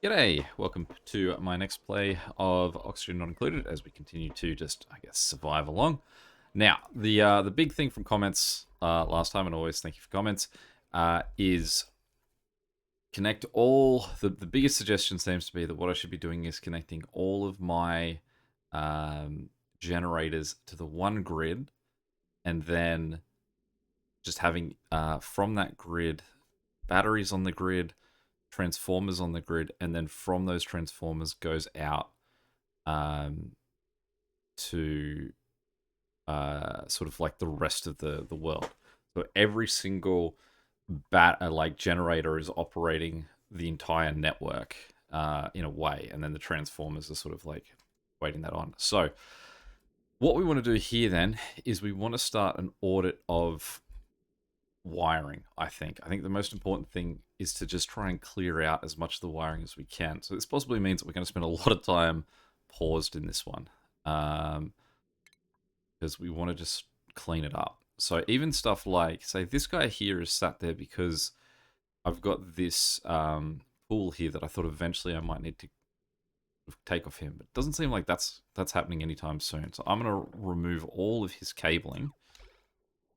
G'day, welcome to my next play of Oxygen Not Included as we continue to just, I guess, survive along. Now, the big thing from comments last time, and always thank you for comments, is connect all, the biggest suggestion seems to be that what I should be doing is connecting all of my generators to the one grid and then just having from that grid batteries on the grid, transformers on the grid, and then from those transformers goes out um, to sort of like the rest of the world. So every single like generator is operating the entire network in a way, and then the transformers are sort of like waiting that on. So what we want to do here then is we want to start an audit of wiring. I think the most important thing is to just try and clear out as much of the wiring as we can. So this possibly means that we're going to spend a lot of time paused in this one. Because we want to just clean it up. So even stuff like, say, this guy here is sat there because I've got this pool here that I thought eventually I might need to take off him. But it doesn't seem like that's happening anytime soon. So I'm going to remove all of his cabling.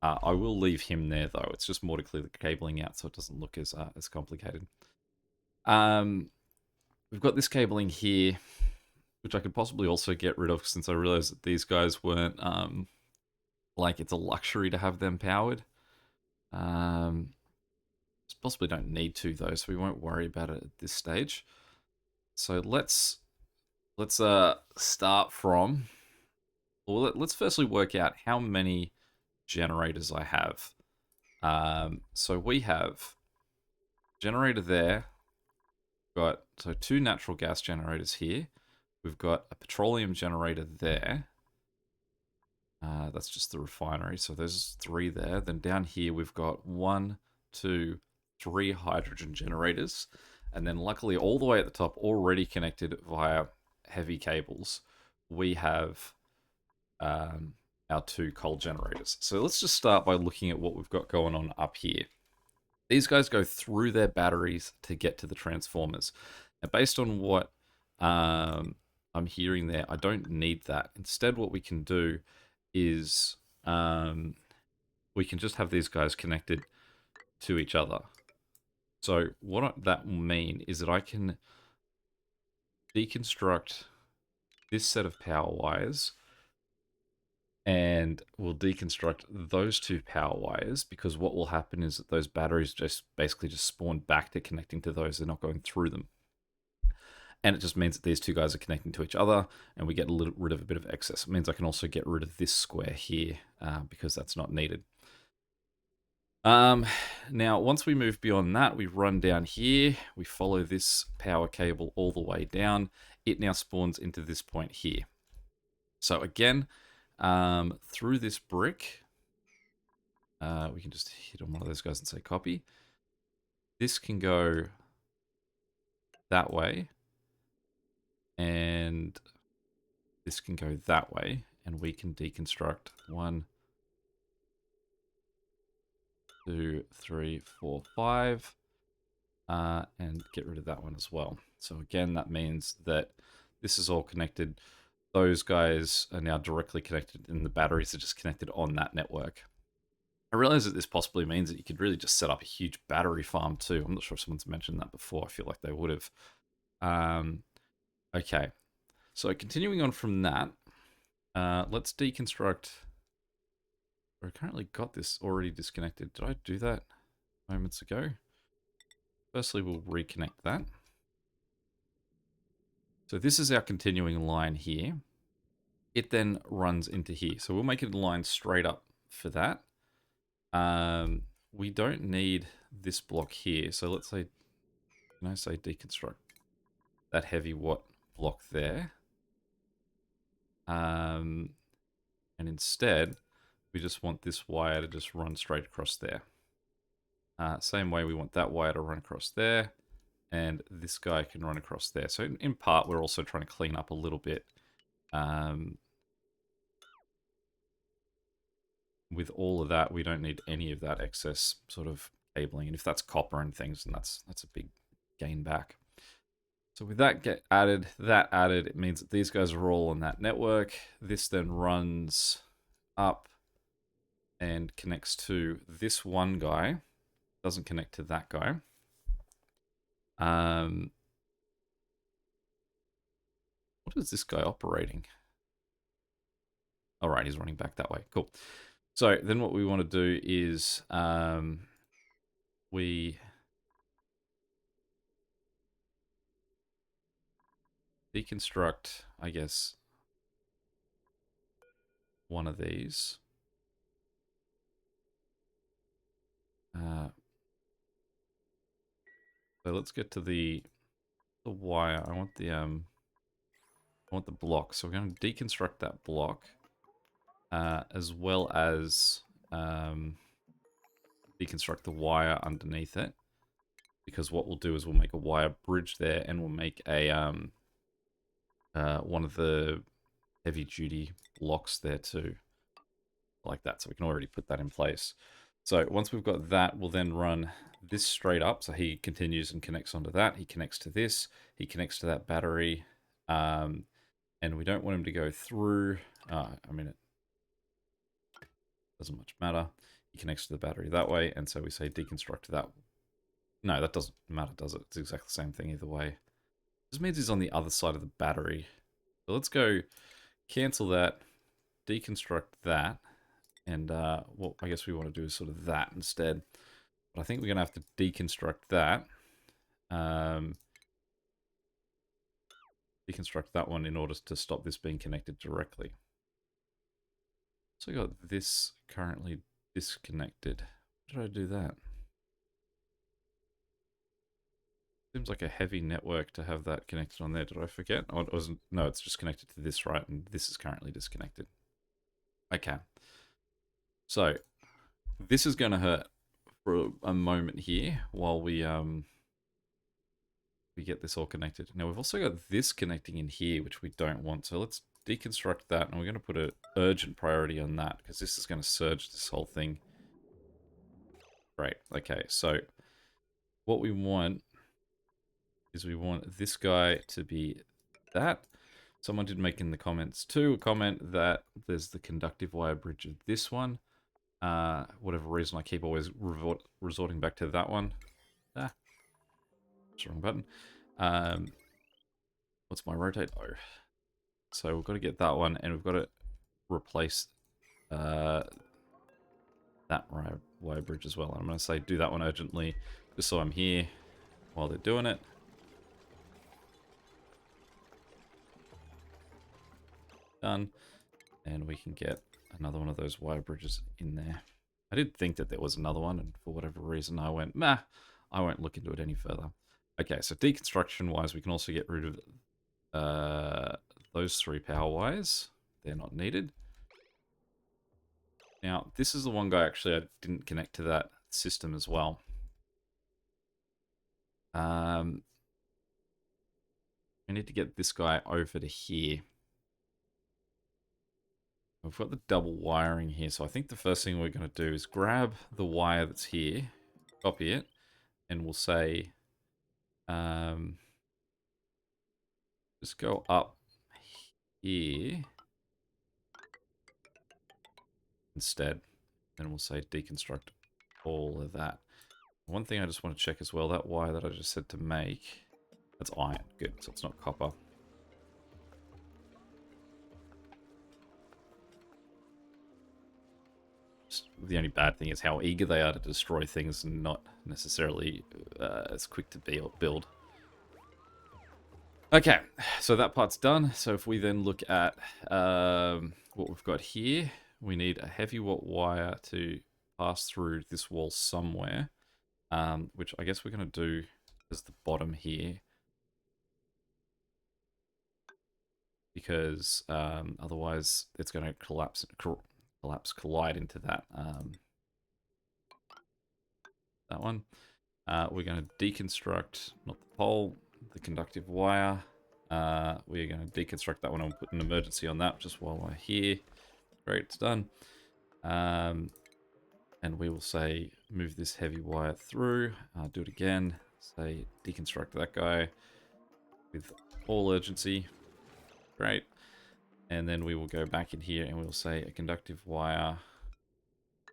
I will leave him there though. It's just more to clear the cabling out so it doesn't look as complicated. Um, we've got this cabling here, which I could possibly also get rid of since I realized that these guys weren't like it's a luxury to have them powered. Um, possibly don't need to though, so we won't worry about it at this stage. So let's start from. Well, let's firstly work out how many generators I have. So we have generator there. Got so two natural gas generators here. We've got a petroleum generator there. That's just the refinery. So there's three there. Then down here we've got one, two, three hydrogen generators. And then luckily all the way at the top, already connected via heavy cables, we have our two coal generators. So let's just start by looking at what we've got going on up here. These guys go through their batteries to get to the transformers. Now, based on what I'm hearing there, I don't need that. Instead, what we can do is we can just have these guys connected to each other. So what that will mean is that I can deconstruct this set of power wires and we'll deconstruct those two power wires because what will happen is that those batteries just basically just spawn back to connecting to those. They're not going through them. And it just means that these two guys are connecting to each other and we get rid of a bit of excess. It means I can also get rid of this square here because that's not needed. Now, once we move beyond that, we run down here. We follow this power cable all the way down. It now spawns into this point here. So again, through this brick, we can just hit on one of those guys and say copy. This can go that way. And this can go that way. And we can deconstruct 1, 2, 3, 4, 5. And get rid of that one as well. So again, that means that this is all connected. Those guys are now directly connected and the batteries are just connected on that network. I realize that this possibly means that you could really just set up a huge battery farm too. I'm not sure if someone's mentioned that before. I feel like they would have. Okay, so continuing on from that, let's deconstruct. I currently got this already disconnected. Did I do that moments ago? Firstly, we'll reconnect that. So this is our continuing line here. It then runs into here. So we'll make it a line straight up for that. We don't need this block here. So let's say, can I say deconstruct that heavy watt block there? And instead, we just want this wire to just run straight across there. Same way we want that wire to run across there. And this guy can run across there. So in part, we're also trying to clean up a little bit. With all of that, we don't need any of that excess sort of cabling. And if that's copper and things, then that's a big gain back. So with that added, it means that these guys are all on that network. This then runs up and connects to this one guy. Doesn't connect to that guy. What is this guy operating? All right, he's running back that way. Cool. So then what we want to do is we deconstruct, I guess, one of these. So let's get to the wire. I want the block. So we're going to deconstruct that block, as well as deconstruct the wire underneath it. Because what we'll do is we'll make a wire bridge there, and we'll make a one of the heavy duty blocks there too, like that. So we can already put that in place. So once we've got that, we'll then run this straight up. So he continues and connects onto that. He connects to this. He connects to that battery. And we don't want him to go through. I mean, it doesn't much matter. He connects to the battery that way. And so we say deconstruct that. No, that doesn't matter, does it? It's exactly the same thing either way. This means he's on the other side of the battery. So let's go cancel that, deconstruct that. And what I guess we want to do is sort of that instead. But I think we're going to have to deconstruct that. Deconstruct that one in order to stop this being connected directly. So we got this currently disconnected. Why did I do that? Seems like a heavy network to have that connected on there. Did I forget? Oh, it wasn't. No, it's just connected to this, right? And this is currently disconnected. Okay. So this is going to hurt for a moment here while we get this all connected. Now we've also got this connecting in here, which we don't want. So let's deconstruct that, and we're going to put an urgent priority on that because this is going to surge this whole thing. Great. Okay, so what we want is we want this guy to be that. Someone did make in the comments too a comment that there's the conductive wire bridge of this one. Whatever reason, I keep always resorting back to that one. Ah, that's the wrong button. What's my rotate? Oh. So we've got to get that one, and we've got to replace that wire bridge as well. I'm going to say do that one urgently, just so I'm here while they're doing it. Done. And we can get another one of those wire bridges in there. I did think that there was another one, and for whatever reason I went, nah, I won't look into it any further. Okay, so deconstruction-wise, we can also get rid of those 3 power wires. They're not needed. Now, this is the one guy actually I didn't connect to that system as well. I need to get this guy over to here. We've got the double wiring here, so I think the first thing we're going to do is grab the wire that's here, copy it, and we'll say, just go up here instead, and we'll say deconstruct all of that. One thing I just want to check as well, that wire that I just said to make, that's iron, good, so it's not copper. The only bad thing is how eager they are to destroy things and not necessarily as quick to build. Okay, so that part's done. So if we then look at what we've got here, we need a heavy watt wire to pass through this wall somewhere, which I guess we're going to do as the bottom here, because otherwise it's going to collide into that that one. We're going to deconstruct, not the pole, the conductive wire. We're going to deconstruct that one and put an emergency on that just while we're here. Great, it's done. And we will say move this heavy wire through. Do it again. Say deconstruct that guy. with all urgency. Great. And then we will go back in here and we'll say a conductive wire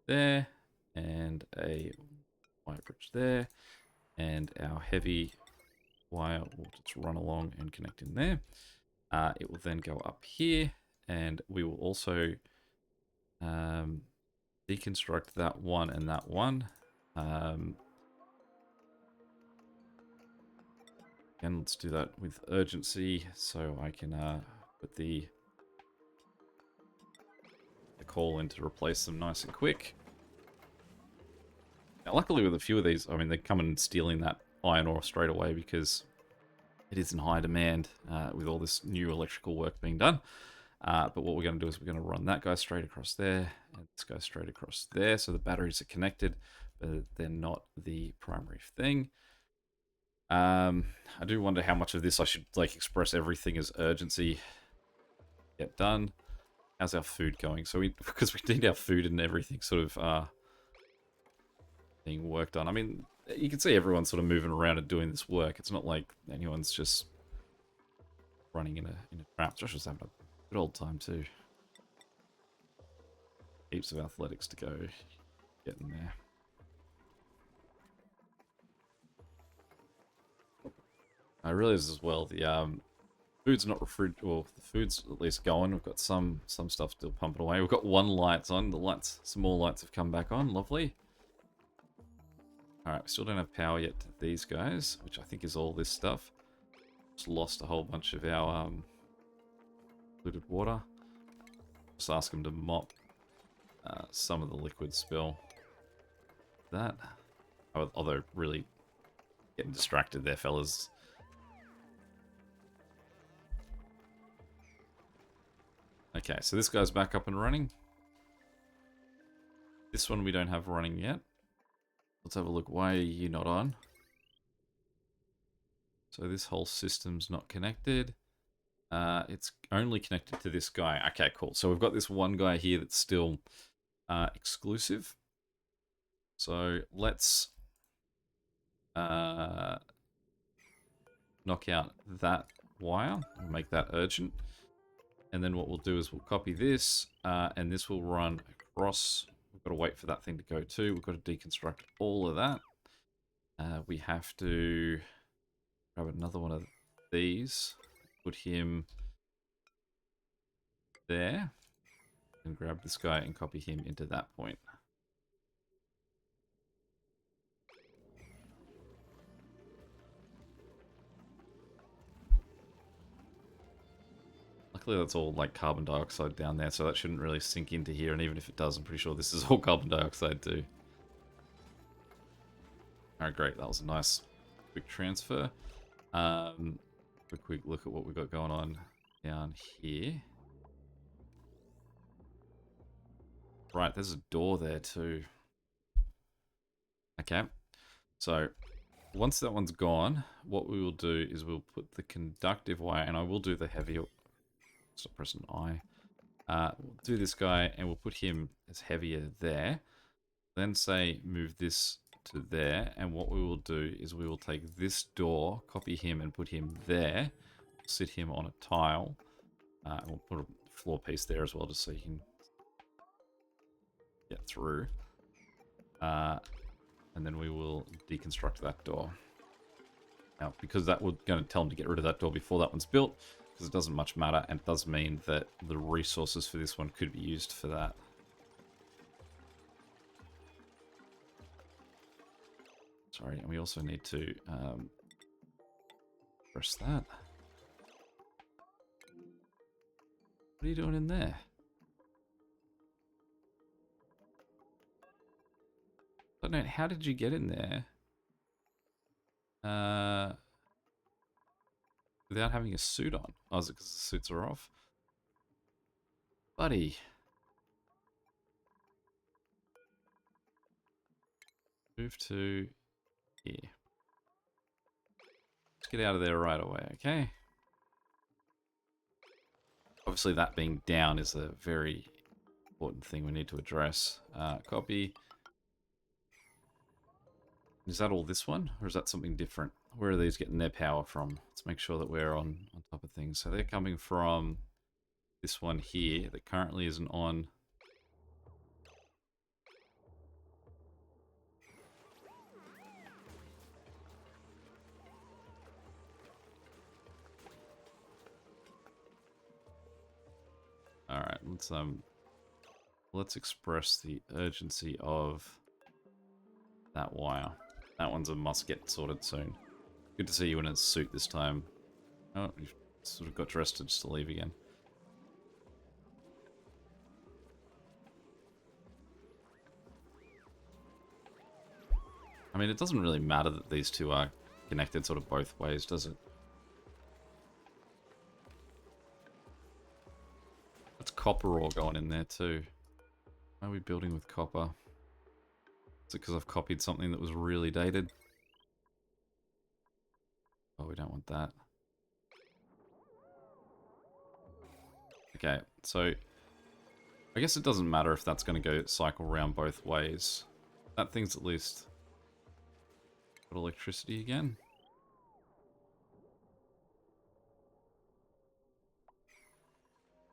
there, and a wire bridge there, and our heavy wire will just run along and connect in there. It will then go up here, and we will also deconstruct that one and that one. And let's do that with urgency, so I can put the call in to replace them nice and quick. Now, luckily with a few of these, I mean, they're coming and stealing that iron ore straight away because it is in high demand with all this new electrical work being done. But what we're going to do is we're going to run that guy straight across there, and this guy straight across there, so the batteries are connected, but they're not the primary thing. I do wonder how much of this I should like express everything as urgency. Get done. How's our food going? So because we need our food and everything sort of being worked on. I mean, you can see everyone's sort of moving around and doing this work. It's not like anyone's just running in a trap. Josh was having a good old time too. Heaps of athletics to go getting there. I realize as well the food's not refrigerated. Well, the food's at least going. We've got some stuff still pumping away. We've got one lights on. The lights, some more lights have come back on. Lovely. All right, we still don't have power yet to these guys, which I think is all this stuff. Just lost a whole bunch of our polluted water. Just ask them to mop some of the liquid spill. That. Although really getting distracted there, fellas. Okay, so this guy's back up and running. This one we don't have running yet. Let's have a look. Why are you not on? So this whole system's not connected. It's only connected to this guy. Okay, cool. So we've got this one guy here that's still exclusive. So let's knock out that wire and make that urgent. And then what we'll do is we'll copy this, and this will run across. We've got to wait for that thing to go too. We've got to deconstruct all of that. We have to grab another one of these, put him there, and grab this guy and copy him into that point. Luckily that's all like carbon dioxide down there, so that shouldn't really sink into here, and even if it does, I'm pretty sure this is all carbon dioxide too. Alright, great, that was a nice quick transfer. A quick look at what we've got going on down here. Right, there's a door there too. Okay, so once that one's gone, what we will do is we'll put the conductive wire, and I will do the heavy. Stop pressing I. We'll do this guy, and we'll put him as heavier there. Then say move this to there, and what we will do is we will take this door, copy him, and put him there. Sit him on a tile. And we'll put a floor piece there as well, just so you can get through. And then we will deconstruct that door. Now, because that we're going to tell him to get rid of that door before that one's built, because it doesn't much matter, and it does mean that the resources for this one could be used for that. Sorry, and we also need to press that. What are you doing in there? I don't know, how did you get in there? Without having a suit on. Oh, is it because the suits are off? Buddy. Move to here. Let's get out of there right away, okay? Obviously that being down is a very important thing we need to address. Copy. Is that all this one? Or is that something different? where are these getting their power from? Let's make sure that we're on top of things. So they're coming from this one here that currently isn't on. All right, let's express the urgency of that wire. That one's a must get sorted soon. Good to see you in a suit this time. Oh, you sort of got dressed to just to leave again. I mean, it doesn't really matter that these two are connected sort of both ways, does it? That's copper ore going in there too. Why are we building with copper? Is it because I've copied something that was really dated? Oh, we don't want that. Okay, so I guess it doesn't matter if that's going to go cycle around both ways. That thing's at least got electricity again.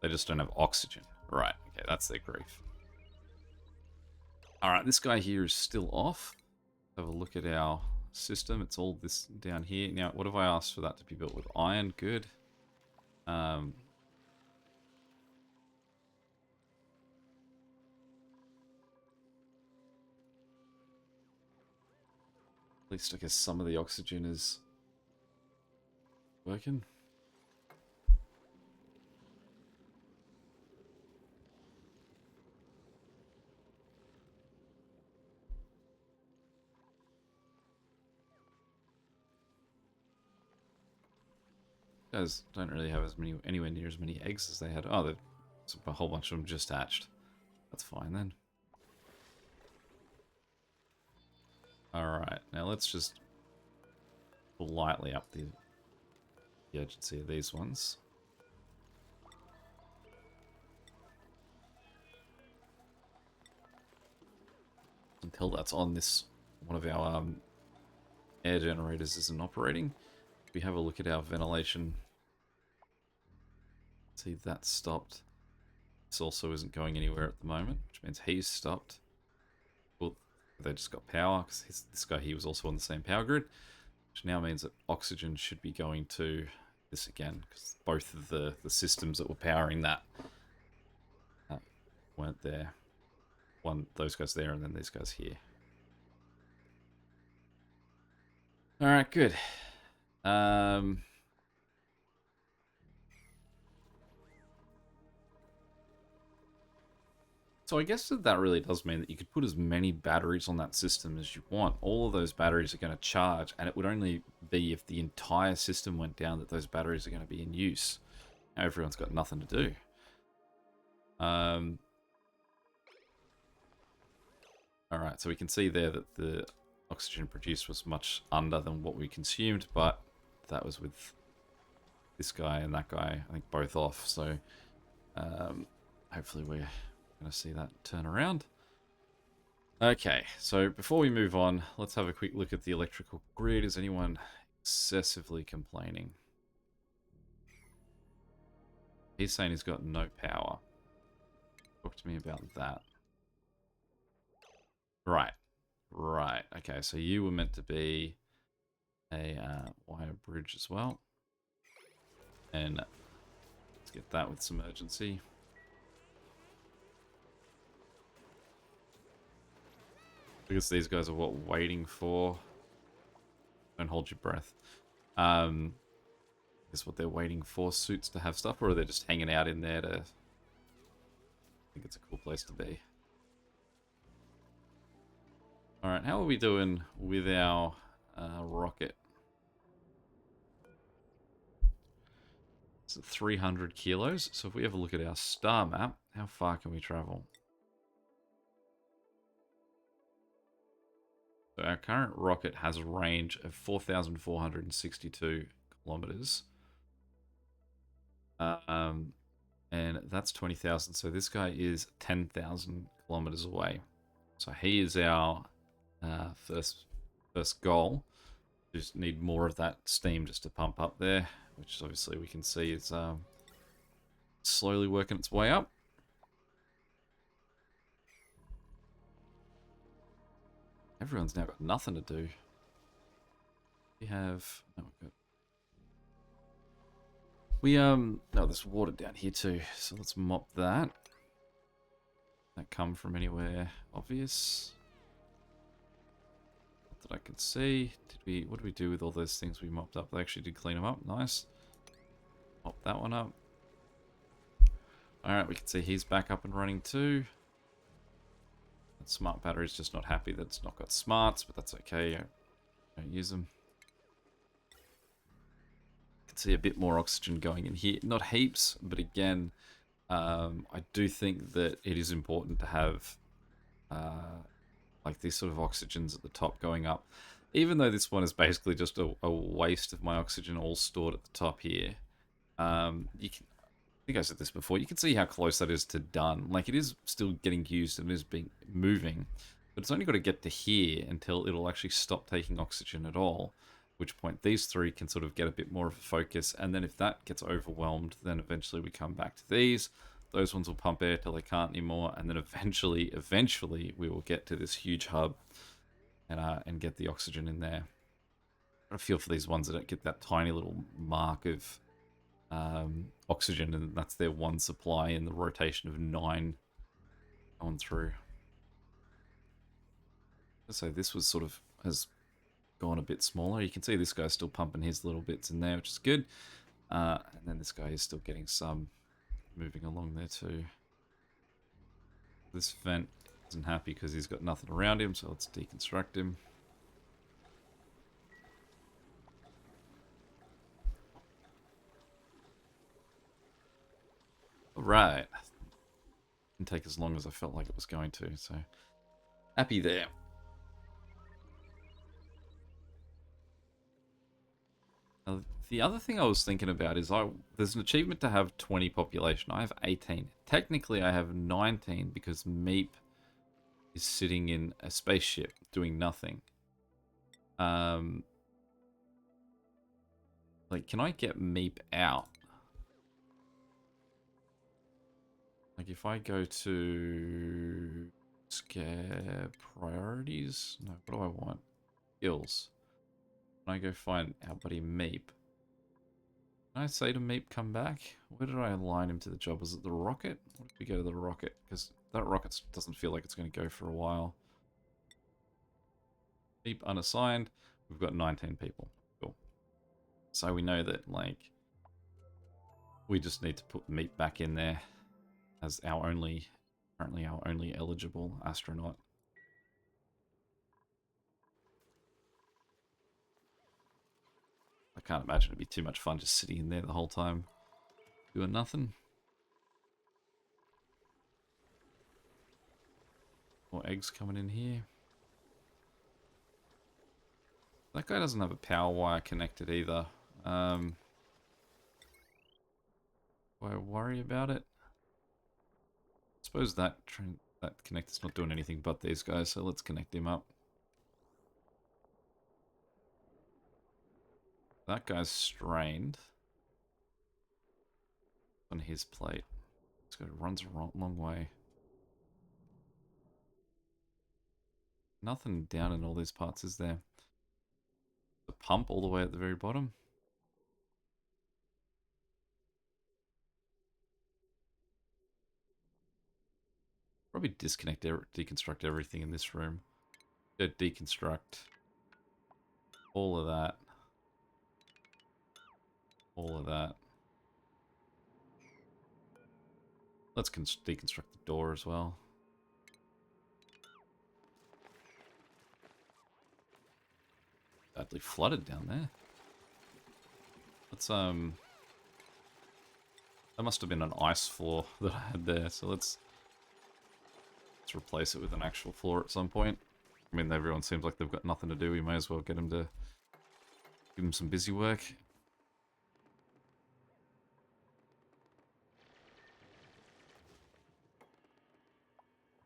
They just don't have oxygen. Right, okay, that's their grief. Alright, this guy here is still off. Have a look at our system. It's all this down here. Now, what have I asked for that to be built with? Iron, good. At least I guess some of the oxygen is working. Guys don't really have anywhere near as many eggs as they had. Oh, there's a whole bunch of them just hatched. That's fine then. Alright, now let's just lightly up the urgency of these ones. Until that's on, this one of our air generators isn't operating. If we have a look at our ventilation, see that's stopped. This also isn't going anywhere at the moment, which means he's stopped. Well, they just got power because this guy here was also on the same power grid, which now means that oxygen should be going to this again because both of the systems that were powering that weren't there. Those guys there, and then these guys here. All right, good. So I guess that really does mean that you could put as many batteries on that system as you want. All of those batteries are going to charge, and it would only be if the entire system went down that those batteries are going to be in use. Now everyone's got nothing to do. Alright, so we can see there that the oxygen produced was much under than what we consumed, but that was with this guy and that guy, I think both off, so hopefully we're going to see that turn around. Okay, so before we move on, let's have a quick look at the electrical grid. Is anyone excessively complaining? He's saying he's got no power. Talk to me about that. Right. Right. Okay, so you were meant to be a wire bridge as well. And let's get that with some urgency. Because these guys are what we're waiting for. Don't hold your breath. Is what they're waiting for suits to have stuff, or are they just hanging out in there to... I think it's a cool place to be. Alright, how are we doing with our rocket? It's at 300 kilos, so if we have a look at our star map, how far can we travel? So our current rocket has a range of 4,462 kilometers. And that's 20,000, so this guy is 10,000 kilometers away. So he is our first goal. Just need more of that steam just to pump up there, which obviously we can see is slowly working its way up. Everyone's now got nothing to do. We have... No, we've got... No, there's water down here too, so let's mop that. That come from anywhere obvious that I can see. What did we do with all those things we mopped up? They actually did clean them up. Nice. Mop that one up. Alright, we can see he's back up and running too. That smart battery's just not happy that it's not got smarts, but that's okay. Don't use them. You can see a bit more oxygen going in here. Not heaps, but again, I do think that it is important to have like these sort of oxygens at the top going up. Even though this one is basically just a waste of my oxygen all stored at the top here. You can, I think I said this before, you can see how close that is to done. Like, it is still getting used and is moving, but it's only got to get to here until it'll actually stop taking oxygen at all, at which point these three can sort of get a bit more of a focus, and then if that gets overwhelmed, then eventually we come back to these. Those ones will pump air till they can't anymore, and then eventually we will get to this huge hub and get the oxygen in there. I feel for these ones that get that tiny little mark of oxygen, and that's their one supply in the rotation of 9 going through. So this was sort of has gone a bit smaller. You can see this guy's still pumping his little bits in there, which is good. And then this guy is still getting some moving along there too. This vent isn't happy because he's got nothing around him, so let's deconstruct him. Alright. Didn't take as long as I felt like it was going to, so happy there. Now, the other thing I was thinking about is there's an achievement to have 20 population. I have 18. Technically, I have 19 because Meep is sitting in a spaceship doing nothing. Like, can I get Meep out? Like, if I go to scare priorities, no, what do I want? Skills. Can I go find our buddy Meep? Can I say to Meep, come back? Where did I align him to the job? Was it the rocket? What if we go to the rocket? Because that rocket doesn't feel like it's going to go for a while. Meep unassigned. We've got 19 people. Cool. So we know that, like, we just need to put Meep back in there as currently our only eligible astronaut. I can't imagine it'd be too much fun just sitting in there the whole time doing nothing. More eggs coming in here. That guy doesn't have a power wire connected either. Do I worry about it? I suppose that connector's not doing anything but these guys, so let's connect him up. That guy's strained on his plate. This guy runs a long way. Nothing down in all these parts, is there? The pump all the way at the very bottom. Probably deconstruct everything in this room. Go deconstruct all of that. All of that. Let's deconstruct the door as well. Badly flooded down there. Let's that must have been an ice floor that I had there, so let's replace it with an actual floor at some point. I mean, everyone seems like they've got nothing to do. We may as well get them to give them some busy work.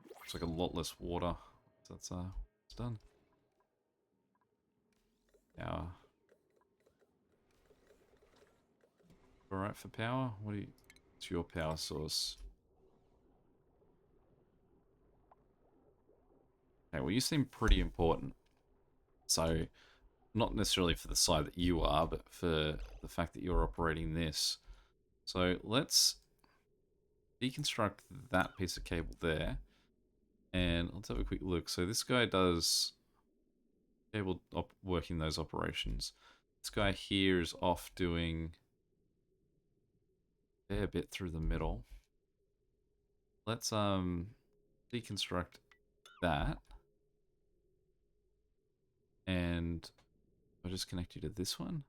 Looks like a lot less water. So that's it's done. Power. Alright for power? What's your power source? Okay, well you seem pretty important. So, not necessarily for the side that you are, but for the fact that you're operating this. So let's deconstruct that piece of cable there. And let's have a quick look. So this guy does cable working those operations. This guy here is off doing a fair bit through the middle. Let's deconstruct that. And I'll just connect you to this one.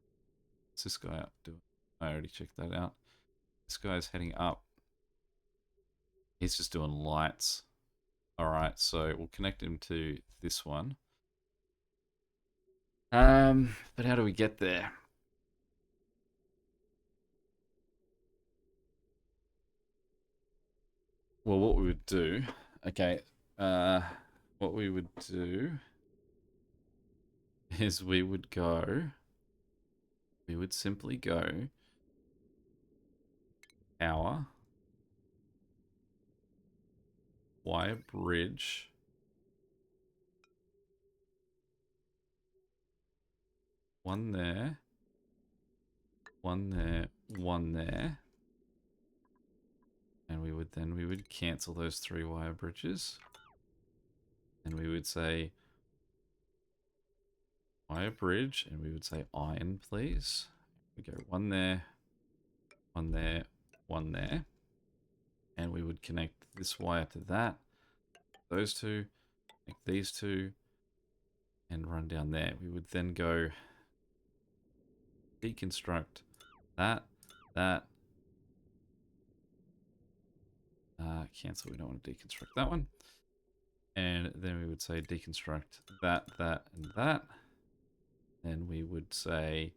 What's this guy up doing? I already checked that out. This guy's heading up. He's just doing lights. Alright, so we'll connect him to this one. But how do we get there? Well, what we would do, okay, what we would do is we would simply go power, wire bridge, one there, one there, one there. And we would cancel those 3 wire bridges. And we would say wire bridge, and we would say iron, please. We go one there, one there, one there. And we would connect this wire to that, those two, connect these two, and run down there. We would then go deconstruct that, cancel, we don't want to deconstruct that one. And then we would say deconstruct that, and that. Then we would say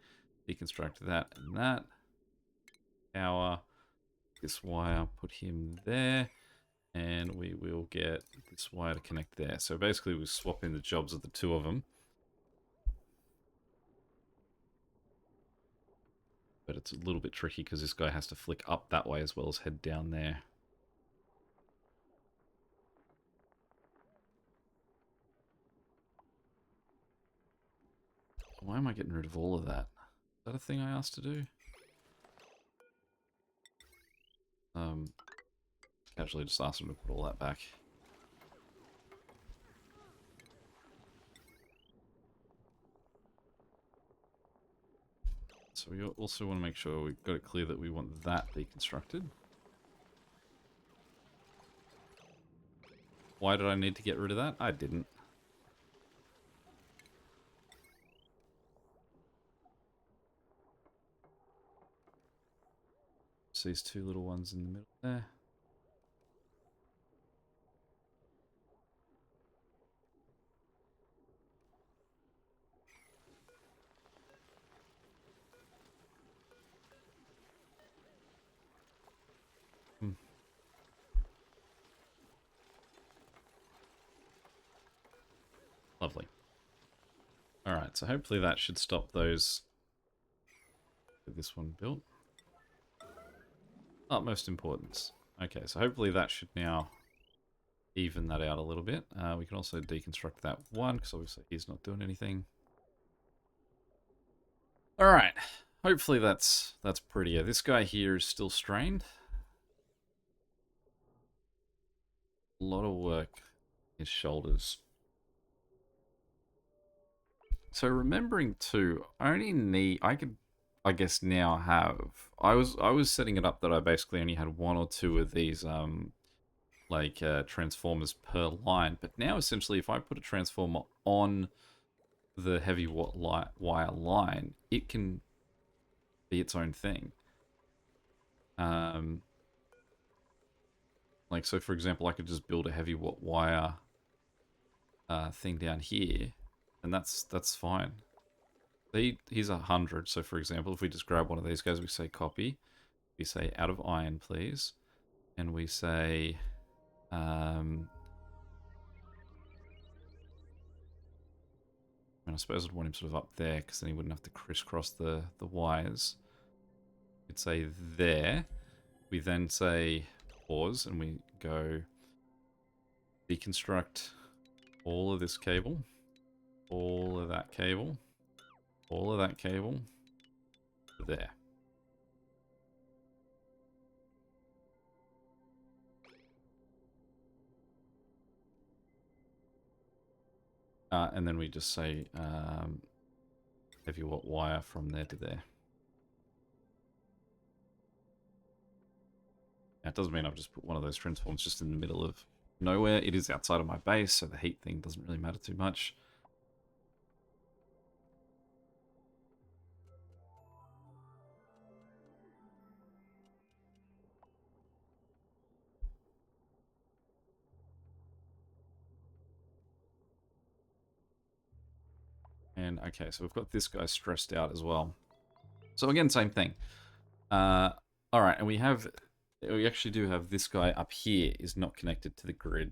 deconstruct that and that. Power this wire, put him there. And we will get this wire to connect there. So basically we swap in the jobs of the 2 of them. But it's a little bit tricky because this guy has to flick up that way as well as head down there. Why am I getting rid of all of that? Is that a thing I asked to do? Casually just asked him to put all that back. So we also want to make sure we've got it clear that we want that deconstructed. Why did I need to get rid of that? I didn't. So these 2 little ones in the middle there. Lovely. Alright, so hopefully that should stop those. Get this one built. Utmost importance. Okay, so hopefully that should now even that out a little bit. We can also deconstruct that one, because obviously he's not doing anything. Alright, hopefully that's prettier. This guy here is still strained. A lot of work. His shoulders. So remembering too, I could, I guess now have, I was setting it up that I basically only had 1 or 2 of these, transformers per line. But now essentially if I put a transformer on the heavy wire line, it can be its own thing. Like, so for example, I could just build a heavy wire thing down here, and that's fine. He's 100, so for example, if we just grab one of these guys, we say copy, we say out of iron, please, and we say, and I suppose I'd want him sort of up there, because then he wouldn't have to crisscross the wires. We'd say there. We then say pause and we go deconstruct all of this cable, all of that cable, all of that cable, there. And then we just say heavy watt wire from there to there. Now, it doesn't mean I've just put one of those transforms just in the middle of nowhere. It is outside of my base, so the heat thing doesn't really matter too much. And okay, so we've got this guy stressed out as well. So again, same thing. All right, and we actually do have this guy up here is not connected to the grid.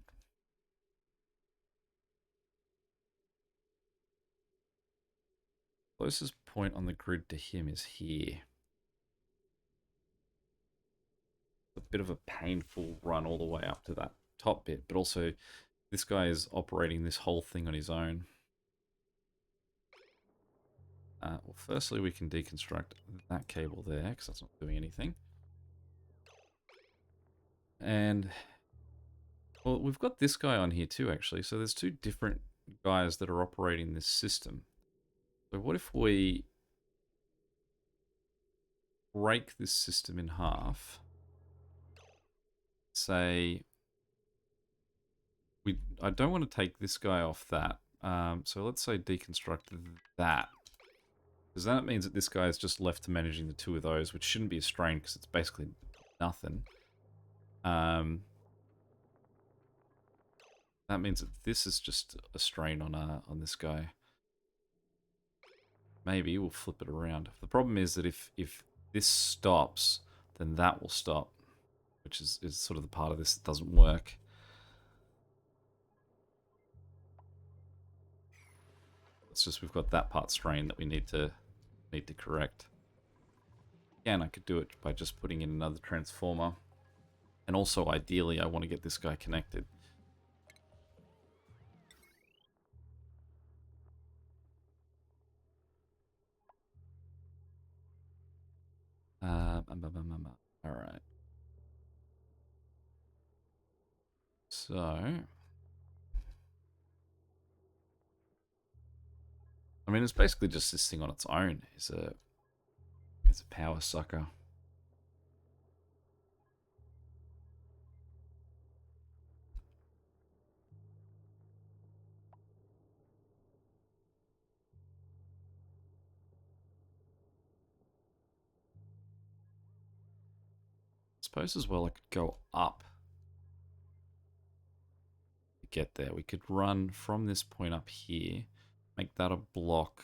Closest point on the grid to him is here. A bit of a painful run all the way up to that top bit, but also this guy is operating this whole thing on his own. Well, firstly, we can deconstruct that cable there, because that's not doing anything. And, well, we've got this guy on here too, actually. So there's two different guys that are operating this system. So what if we break this system in half? Say, I don't want to take this guy off that. So let's say deconstruct that. Because that means that this guy is just left to managing the two of those, which shouldn't be a strain because it's basically nothing. That means that this is just a strain on this guy. Maybe we'll flip it around. The problem is that if this stops, then that will stop, which is sort of the part of this that doesn't work. It's just we've got that part strained that we need to correct. Again, I could do it by just putting in another transformer. And also, ideally, I want to get this guy connected. Alright. So... I mean, it's basically just this thing on its own. It's a power sucker. I suppose as well I could go up to get there. We could run from this point up here, make that a block,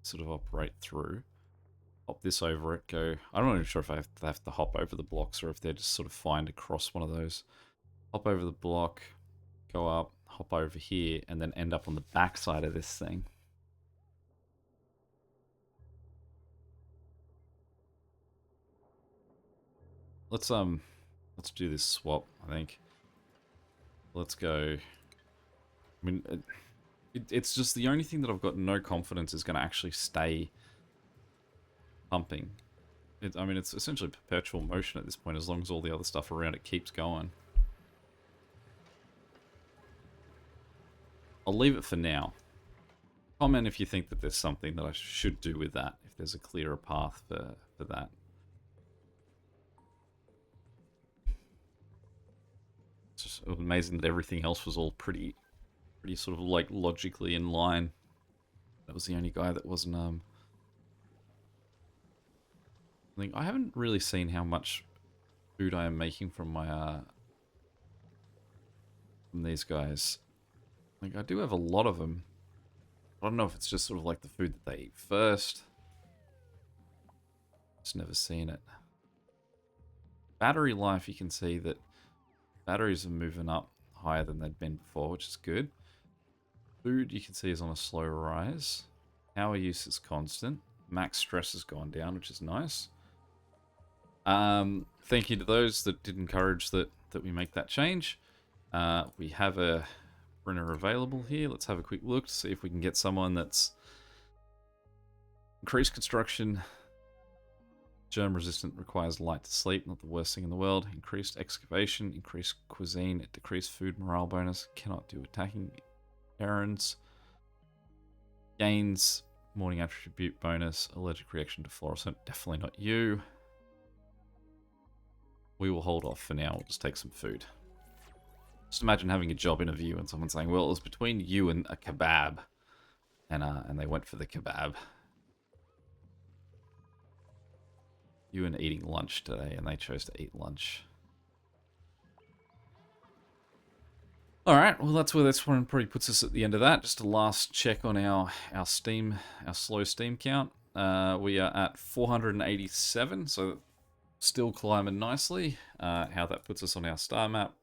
sort of operate through. Hop this over it, go... I'm not even sure if I have to hop over the blocks or if they're just sort of fine to cross one of those. Hop over the block, go up, hop over here, and then end up on the back side of this thing. Let's do this swap, I think. Let's go... I mean, it's just the only thing that I've got no confidence is going to actually stay pumping. I mean, it's essentially perpetual motion at this point, as long as all the other stuff around it keeps going. I'll leave it for now. Comment if you think that there's something that I should do with that, if there's a clearer path for that. It's just amazing that everything else was all pretty sort of like logically in line. That was the only guy that wasn't I haven't really seen how much food I am making from my from these guys. Like, I do have a lot of them. I don't know if it's just sort of like the food that they eat first. Just never seen it. Battery life, you can see that batteries are moving up higher than they'd been before, which is good. Food, you can see, is on a slow rise. Power use is constant. Max stress has gone down, which is nice. Thank you to those that did encourage that we make that change. We have a printer available here. Let's have a quick look to see if we can get someone that's increased construction. Germ resistant, requires light to sleep, not the worst thing in the world. Increased excavation, increased cuisine, decreased food morale bonus, cannot do attacking errands. Gains morning attribute bonus, allergic reaction to fluorescent, definitely not you. We will hold off for now, we'll just take some food. Just imagine having a job interview and someone saying, well, it was between you and a kebab. And they went for the kebab. You and eating lunch today, and they chose to eat lunch. Alright, well that's where this one probably puts us at the end of that. Just a last check on our Steam, our slow Steam count. We are at 487, so still climbing nicely. How that puts us on our star map.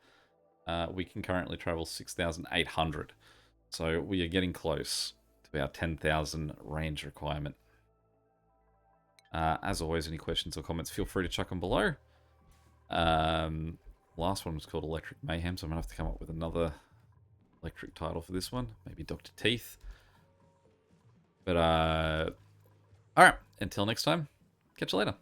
We can currently travel 6,800. So we are getting close to our 10,000 range requirement. As always, any questions or comments, feel free to chuck them below. Last one was called Electric Mayhem, so I'm going to have to come up with another electric title for this one. Maybe Dr. Teeth. But, alright, until next time, catch you later.